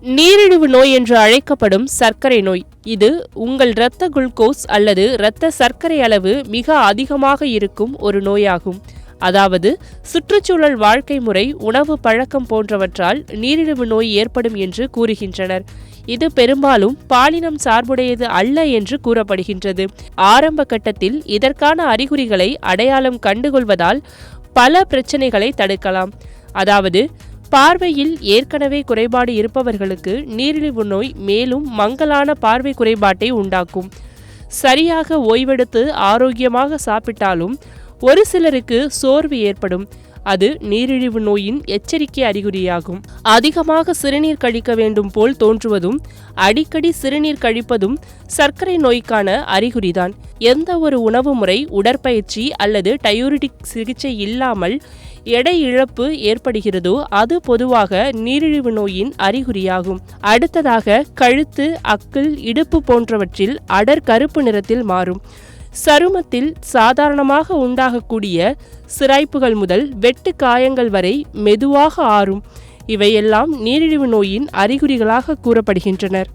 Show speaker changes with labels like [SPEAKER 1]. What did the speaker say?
[SPEAKER 1] நீரிழிவு நோய் என்று அழைக்கப்படும் சர்க்கரை நோய். இது உங்கள் இரத்த குளுக்கோஸ் அல்லது இரத்த சர்க்கரை அளவு மிக அதிகமாக இருக்கும் ஒரு நோயாகும். அதாவது சுற்றுச்சூழல், வாழ்க்கை முறை, உணவு பழக்கம் போன்றவற்றால் நீரிழிவு நோய் ஏற்படும் என்று கூறுகின்றனர். இது பெரும்பாலும் பாலினம் சார்புடையது அல்ல என்று கூறப்படுகின்றது. ஆரம்ப கட்டத்தில் இதற்கான அறிகுறிகளை அடையாளம் கண்டுகொள்வதால் பல பிரச்சனைகளை தடுக்கலாம். அதாவது பார்வையில் ஏற்கனவே குறைபாடு இருப்பவர்களுக்கு நீரிழிவு நோய் மேலும் மங்கலான பார்வை குறைபாட்டை உண்டாக்கும். சரியாக ஓய்வெடுத்து ஆரோக்கியமாக சாப்பிட்டாலும் ஒரு சிலருக்கு சோர்வு ஏற்படும். அது நீரிழிவு நோயின் எச்சரிக்கை அறிகுறியாகும். அதிகமாக சிறுநீர் கழிக்க வேண்டும் போல் தோன்றுவதும் அடிக்கடி சிறுநீர் கழிப்பதும் சர்க்கரை நோய்க்கான அறிகுறிதான். எந்த ஒரு உணவு முறை, உடற்பயிற்சி அல்லது டயூரிட்டிக் சிகிச்சை இல்லாமல் எடை இழப்பு ஏற்படுகிறதோ அது பொதுவாக நீரிழிவு நோயின் அறிகுறியாகும். அடுத்ததாக கழுத்து, அக்கிள், இடுப்பு போன்றவற்றில் அடர் கருப்பு நிறத்தில் மாறும். சருமத்தில் சாதாரணமாக உண்டாகக்கூடிய சிராய்ப்புகள் முதல் வெட்டு காயங்கள் வரை மெதுவாக ஆறும். இவையெல்லாம் நீரிழிவு நோயின் அறிகுறிகளாக கூறப்படுகின்றனர்.